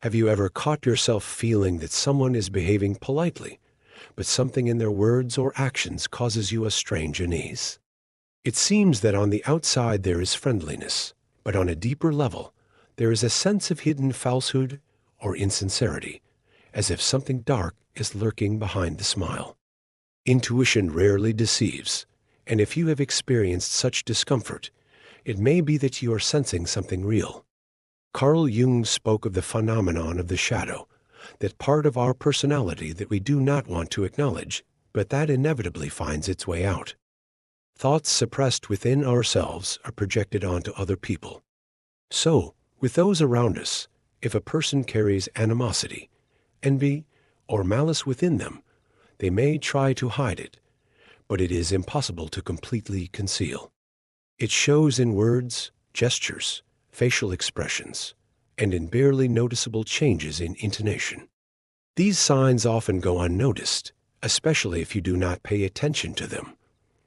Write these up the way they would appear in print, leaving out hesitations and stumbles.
Have you ever caught yourself feeling that someone is behaving politely, but something in their words or actions causes you a strange unease? It seems that on the outside there is friendliness, but on a deeper level, there is a sense of hidden falsehood or insincerity, as if something dark is lurking behind the smile. Intuition rarely deceives, and if you have experienced such discomfort, it may be that you are sensing something real. Carl Jung spoke of the phenomenon of the shadow, that part of our personality that we do not want to acknowledge, but that inevitably finds its way out. Thoughts suppressed within ourselves are projected onto other people. So, with those around us, if a person carries animosity, envy, or malice within them, they may try to hide it, but it is impossible to completely conceal. It shows in words, gestures, facial expressions, and in barely noticeable changes in intonation. These signs often go unnoticed, especially if you do not pay attention to them.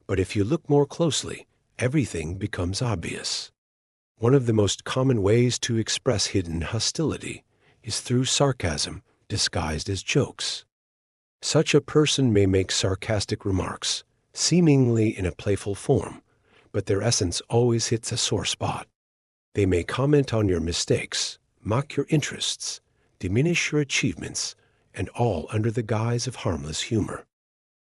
But if you look more closely, everything becomes obvious. One of the most common ways to express hidden hostility is through sarcasm disguised as jokes. Such a person may make sarcastic remarks, seemingly in a playful form, but their essence always hits a sore spot. They may comment on your mistakes, mock your interests, diminish your achievements, and all under the guise of harmless humor.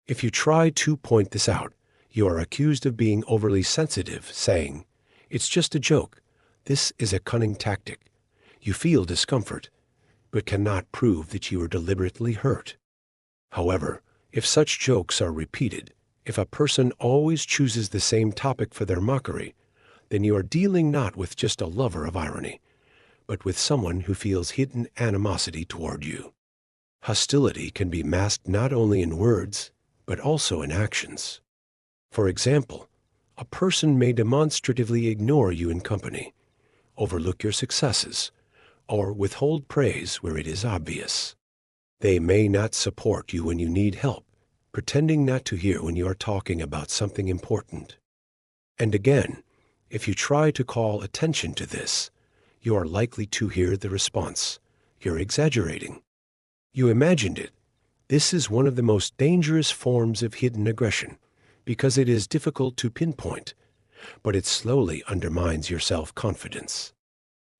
If you try to point this out, you are accused of being overly sensitive, saying, "It's just a joke." This is a cunning tactic. You feel discomfort, but cannot prove that you are deliberately hurt. However, if such jokes are repeated, if a person always chooses the same topic for their mockery, then you are dealing not with just a lover of irony, but with someone who feels hidden animosity toward you. Hostility can be masked not only in words, but also in actions. For example, a person may demonstratively ignore you in company, overlook your successes, or withhold praise where it is obvious. They may not support you when you need help, pretending not to hear when you are talking about something important. And again, if you try to call attention to this, you are likely to hear the response, "You're exaggerating." You imagined it. This is one of the most dangerous forms of hidden aggression, because it is difficult to pinpoint, but it slowly undermines your self-confidence.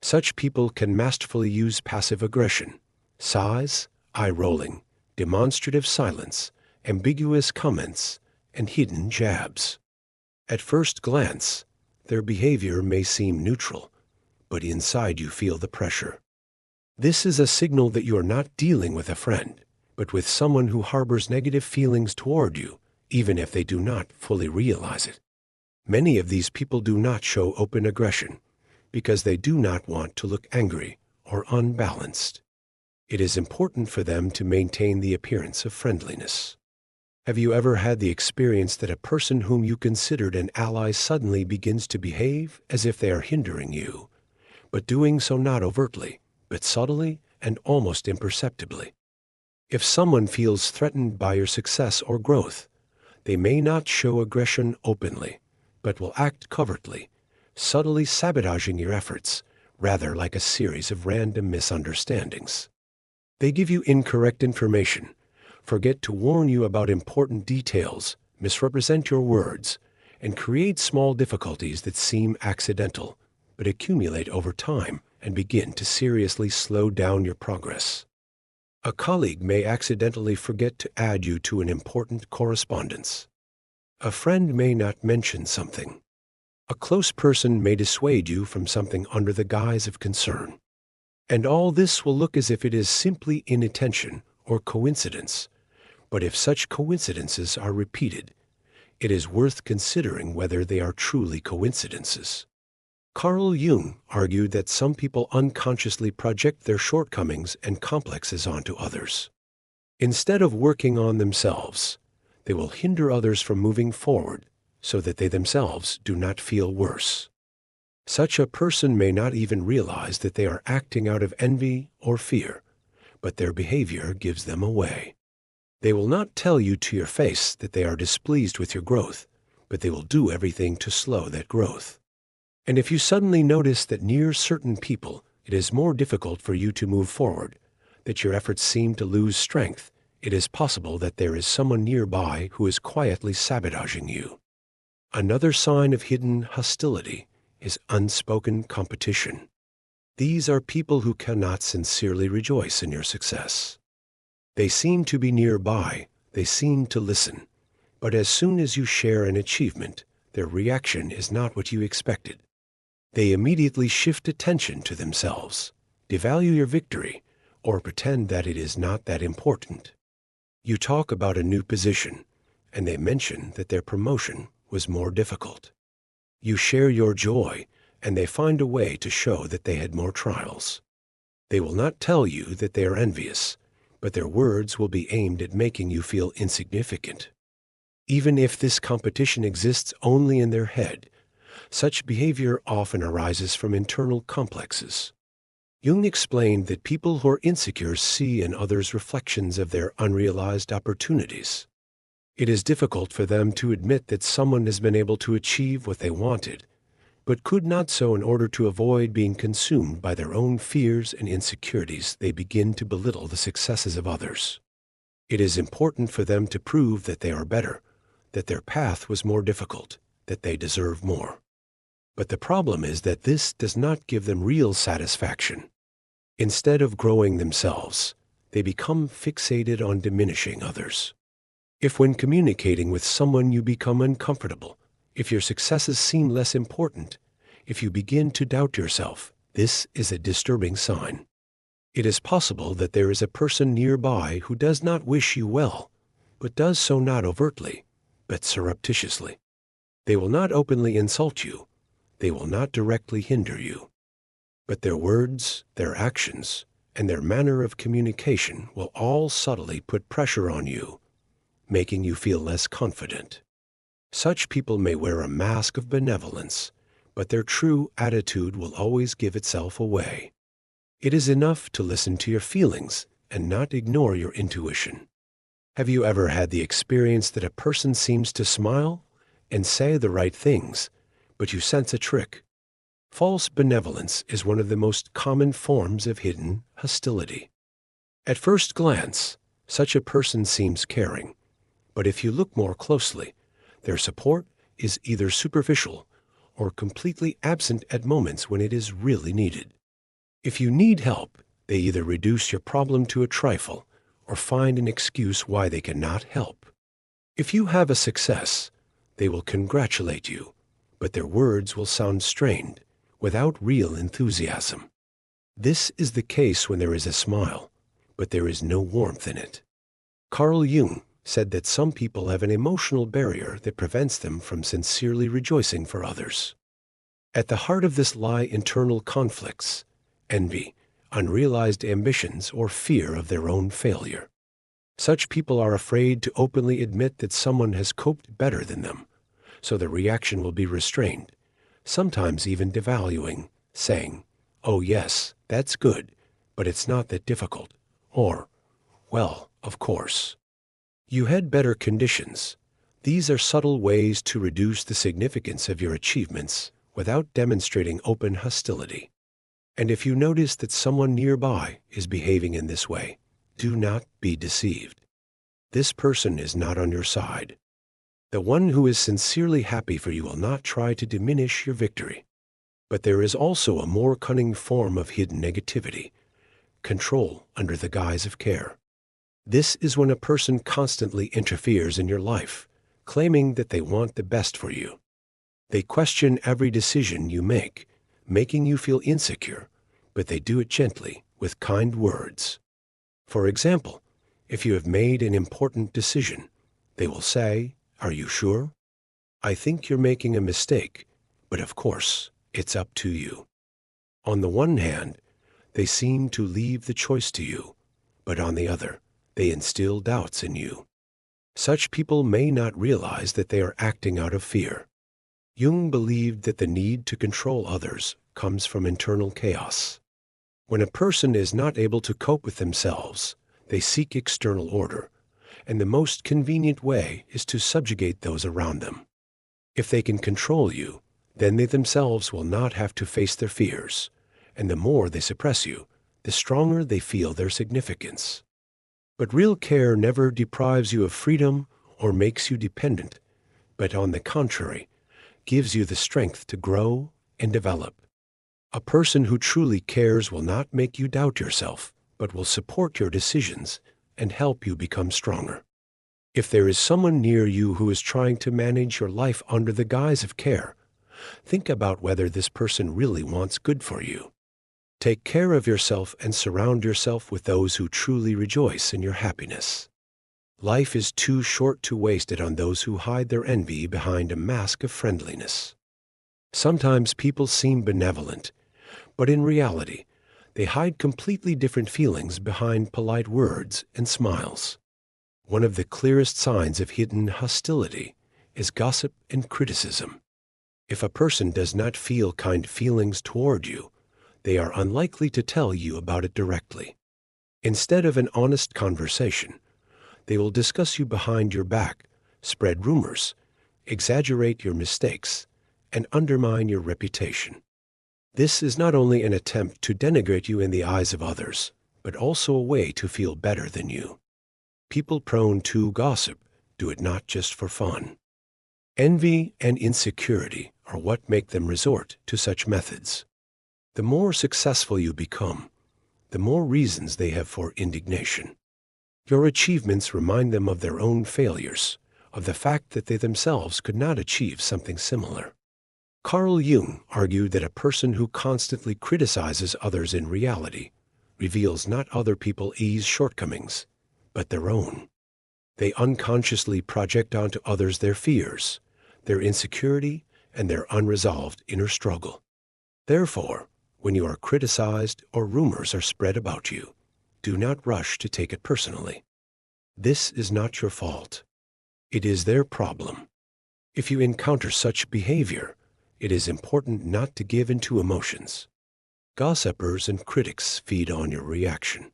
Such people can masterfully use passive aggression, sighs, eye-rolling, demonstrative silence, ambiguous comments, and hidden jabs. At first glance, their behavior may seem neutral, but inside you feel the pressure. This is a signal that you are not dealing with a friend, but with someone who harbors negative feelings toward you, even if they do not fully realize it. Many of these people do not show open aggression because they do not want to look angry or unbalanced. It is important for them to maintain the appearance of friendliness. Have you ever had the experience that a person whom you considered an ally suddenly begins to behave as if they are hindering you, but doing so not overtly, but subtly and almost imperceptibly? If someone feels threatened by your success or growth, they may not show aggression openly, but will act covertly, subtly sabotaging your efforts, rather like a series of random misunderstandings. They give you incorrect information, forget to warn you about important details, misrepresent your words, and create small difficulties that seem accidental, but accumulate over time and begin to seriously slow down your progress. A colleague may accidentally forget to add you to an important correspondence. A friend may not mention something. A close person may dissuade you from something under the guise of concern. And all this will look as if it is simply inattention or coincidence. But if such coincidences are repeated, it is worth considering whether they are truly coincidences. Carl Jung argued that some people unconsciously project their shortcomings and complexes onto others. Instead of working on themselves, they will hinder others from moving forward so that they themselves do not feel worse. Such a person may not even realize that they are acting out of envy or fear, but their behavior gives them away. They will not tell you to your face that they are displeased with your growth, but they will do everything to slow that growth. And if you suddenly notice that near certain people, it is more difficult for you to move forward, that your efforts seem to lose strength, it is possible that there is someone nearby who is quietly sabotaging you. Another sign of hidden hostility is unspoken competition. These are people who cannot sincerely rejoice in your success. They seem to be nearby, they seem to listen, but as soon as you share an achievement, their reaction is not what you expected. They immediately shift attention to themselves, devalue your victory, or pretend that it is not that important. You talk about a new position, and they mention that their promotion was more difficult. You share your joy, and they find a way to show that they had more trials. They will not tell you that they are envious, but their words will be aimed at making you feel insignificant. Even if this competition exists only in their head, such behavior often arises from internal complexes. Jung explained that people who are insecure see in others reflections of their unrealized opportunities. It is difficult for them to admit that someone has been able to achieve what they wanted, but could not so in order to avoid being consumed by their own fears and insecurities. They begin to belittle the successes of others. It is important for them to prove that they are better, that their path was more difficult, that they deserve more. But the problem is that this does not give them real satisfaction. Instead of growing themselves, they become fixated on diminishing others. If when communicating with someone you become uncomfortable, if your successes seem less important, if you begin to doubt yourself, this is a disturbing sign. It is possible that there is a person nearby who does not wish you well, but does so not overtly, but surreptitiously. They will not openly insult you. They will not directly hinder you. But their words, their actions, and their manner of communication will all subtly put pressure on you, making you feel less confident. Such people may wear a mask of benevolence, but their true attitude will always give itself away. It is enough to listen to your feelings and not ignore your intuition. Have you ever had the experience that a person seems to smile and say the right things, but you sense a trick? False benevolence is one of the most common forms of hidden hostility. At first glance, such a person seems caring, but if you look more closely, their support is either superficial or completely absent at moments when it is really needed. If you need help, they either reduce your problem to a trifle or find an excuse why they cannot help. If you have a success, they will congratulate you, but their words will sound strained, without real enthusiasm. This is the case when there is a smile, but there is no warmth in it. Carl Jung said that some people have an emotional barrier that prevents them from sincerely rejoicing for others. At the heart of this lie internal conflicts, envy, unrealized ambitions, or fear of their own failure. Such people are afraid to openly admit that someone has coped better than them, so their reaction will be restrained, sometimes even devaluing, saying, "Oh yes, that's good, but it's not that difficult," or, "Well, of course. You had better conditions." These are subtle ways to reduce the significance of your achievements without demonstrating open hostility. And if you notice that someone nearby is behaving in this way, do not be deceived. This person is not on your side. The one who is sincerely happy for you will not try to diminish your victory. But there is also a more cunning form of hidden negativity, control under the guise of care. This is when a person constantly interferes in your life, claiming that they want the best for you. They question every decision you make, making you feel insecure, but they do it gently, with kind words. For example, if you have made an important decision, they will say, "Are you sure? I think you're making a mistake, but of course, it's up to you." On the one hand, they seem to leave the choice to you, but on the other, they instill doubts in you. Such people may not realize that they are acting out of fear. Jung believed that the need to control others comes from internal chaos. When a person is not able to cope with themselves, they seek external order, and the most convenient way is to subjugate those around them. If they can control you, then they themselves will not have to face their fears, and the more they suppress you, the stronger they feel their significance. But real care never deprives you of freedom or makes you dependent, but on the contrary, gives you the strength to grow and develop. A person who truly cares will not make you doubt yourself, but will support your decisions and help you become stronger. If there is someone near you who is trying to manage your life under the guise of care, think about whether this person really wants good for you. Take care of yourself and surround yourself with those who truly rejoice in your happiness. Life is too short to waste it on those who hide their envy behind a mask of friendliness. Sometimes people seem benevolent, but in reality, they hide completely different feelings behind polite words and smiles. One of the clearest signs of hidden hostility is gossip and criticism. If a person does not feel kind feelings toward you, they are unlikely to tell you about it directly. Instead of an honest conversation, they will discuss you behind your back, spread rumors, exaggerate your mistakes, and undermine your reputation. This is not only an attempt to denigrate you in the eyes of others, but also a way to feel better than you. People prone to gossip do it not just for fun. Envy and insecurity are what make them resort to such methods. The more successful you become, the more reasons they have for indignation. Your achievements remind them of their own failures, of the fact that they themselves could not achieve something similar. Carl Jung argued that a person who constantly criticizes others in reality reveals not other people's shortcomings, but their own. They unconsciously project onto others their fears, their insecurity, and their unresolved inner struggle. Therefore, when you are criticized or rumors are spread about you, do not rush to take it personally. This is not your fault. It is their problem. If you encounter such behavior, it is important not to give in to emotions. Gossipers and critics feed on your reaction.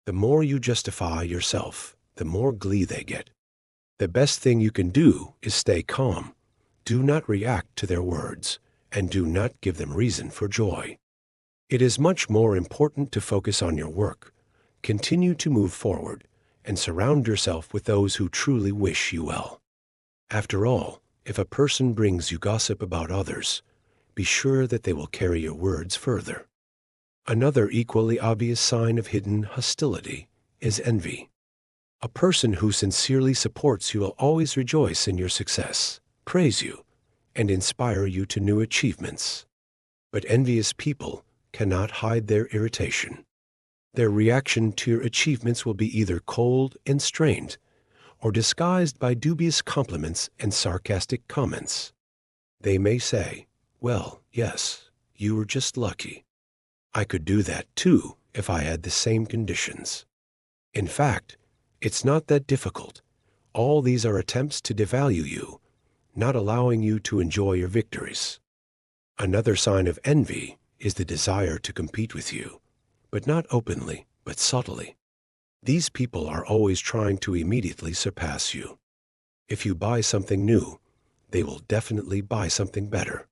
The more you justify yourself, the more glee they get. The best thing you can do is stay calm. Do not react to their words, and do not give them reason for joy. It is much more important to focus on your work, continue to move forward, and surround yourself with those who truly wish you well. After all, if a person brings you gossip about others, be sure that they will carry your words further. Another equally obvious sign of hidden hostility is envy. A person who sincerely supports you will always rejoice in your success, praise you, and inspire you to new achievements. But envious people cannot hide their irritation. Their reaction to your achievements will be either cold and strained, or disguised by dubious compliments and sarcastic comments. They may say, "Well, yes, you were just lucky. I could do that too if I had the same conditions." In fact, it's not that difficult. All these are attempts to devalue you, not allowing you to enjoy your victories. Another sign of envy is the desire to compete with you, but not openly, but subtly. These people are always trying to immediately surpass you. If you buy something new, they will definitely buy something better.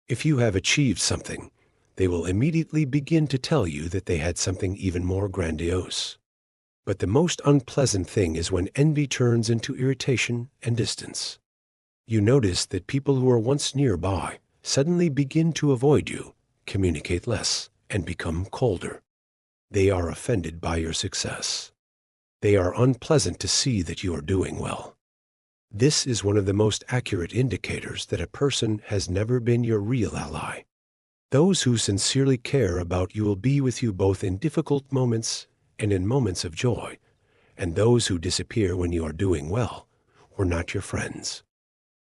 If you have achieved something, they will immediately begin to tell you that they had something even more grandiose. But the most unpleasant thing is when envy turns into irritation and distance. You notice that people who were once nearby suddenly begin to avoid you, communicate less, and become colder. They are offended by your success. They are unpleasant to see that you are doing well. This is one of the most accurate indicators that a person has never been your real ally. Those who sincerely care about you will be with you both in difficult moments and in moments of joy, and those who disappear when you are doing well were not your friends.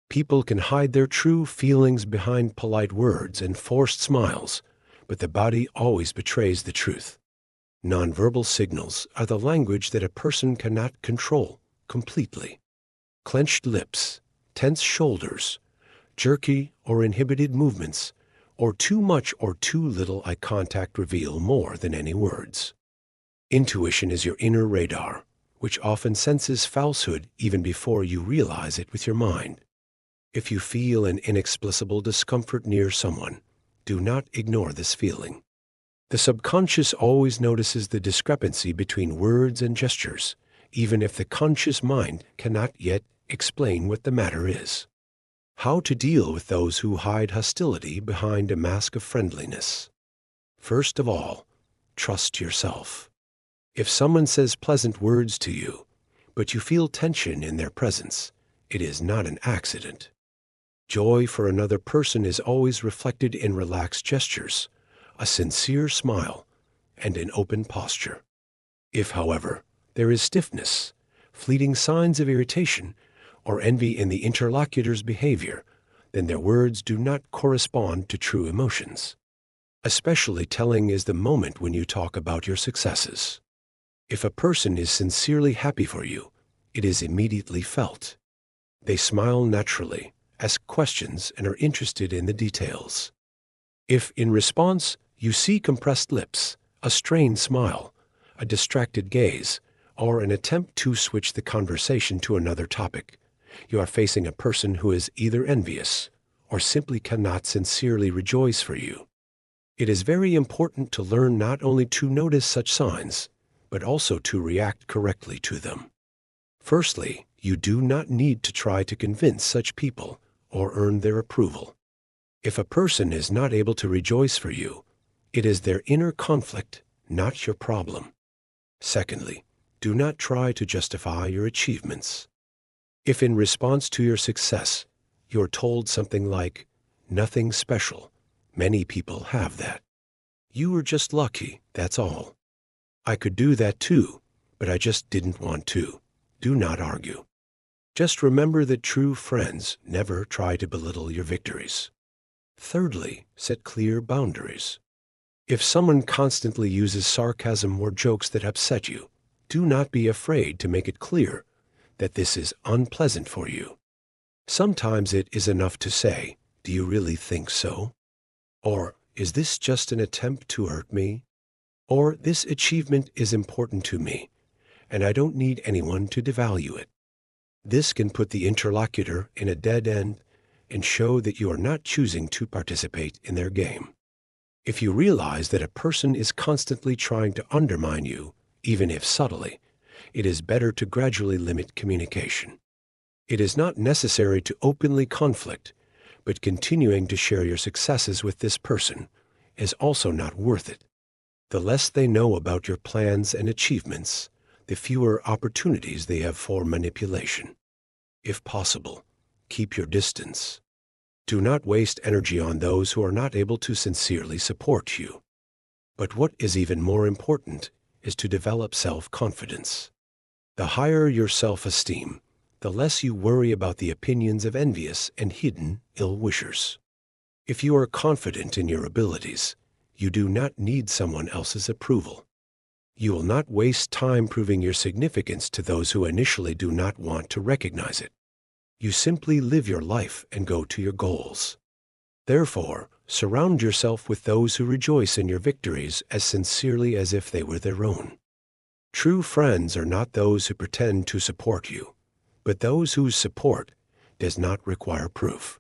People can hide their true feelings behind polite words and forced smiles, but the body always betrays the truth. Nonverbal signals are the language that a person cannot control completely. Clenched lips, tense shoulders, jerky or inhibited movements, or too much or too little eye contact reveal more than any words. Intuition is your inner radar, which often senses falsehood even before you realize it with your mind. If you feel an inexplicable discomfort near someone, do not ignore this feeling. The subconscious always notices the discrepancy between words and gestures, even if the conscious mind cannot yet explain what the matter is. How to deal with those who hide hostility behind a mask of friendliness. First of all, trust yourself. If someone says pleasant words to you, but you feel tension in their presence, it is not an accident. Joy for another person is always reflected in relaxed gestures, a sincere smile, and an open posture. If, however, there is stiffness, fleeting signs of irritation, or envy in the interlocutor's behavior, then their words do not correspond to true emotions. Especially telling is the moment when you talk about your successes. If a person is sincerely happy for you, it is immediately felt. They smile naturally, ask questions, and are interested in the details. If, in response, you see compressed lips, a strained smile, a distracted gaze, or an attempt to switch the conversation to another topic, you are facing a person who is either envious or simply cannot sincerely rejoice for you. It is very important to learn not only to notice such signs, but also to react correctly to them. Firstly, you do not need to try to convince such people or earn their approval. If a person is not able to rejoice for you, it is their inner conflict, not your problem. Secondly, do not try to justify your achievements. If in response to your success, you're told something like, "Nothing special, many people have that. You were just lucky, that's all. I could do that too, but I just didn't want to." Do not argue. Just remember that true friends never try to belittle your victories. Thirdly, set clear boundaries. If someone constantly uses sarcasm or jokes that upset you, do not be afraid to make it clear that this is unpleasant for you. Sometimes it is enough to say, "Do you really think so?" Or, "Is this just an attempt to hurt me?" Or, "This achievement is important to me, and I don't need anyone to devalue it." This can put the interlocutor in a dead end and show that you are not choosing to participate in their game. If you realize that a person is constantly trying to undermine you, even if subtly, it is better to gradually limit communication. It is not necessary to openly conflict, but continuing to share your successes with this person is also not worth it. The less they know about your plans and achievements, the fewer opportunities they have for manipulation. If possible, keep your distance. Do not waste energy on those who are not able to sincerely support you. But what is even more important is to develop self-confidence. The higher your self-esteem, the less you worry about the opinions of envious and hidden ill-wishers. If you are confident in your abilities, you do not need someone else's approval. You will not waste time proving your significance to those who initially do not want to recognize it. You simply live your life and go to your goals. Therefore, surround yourself with those who rejoice in your victories as sincerely as if they were their own. True friends are not those who pretend to support you, but those whose support does not require proof.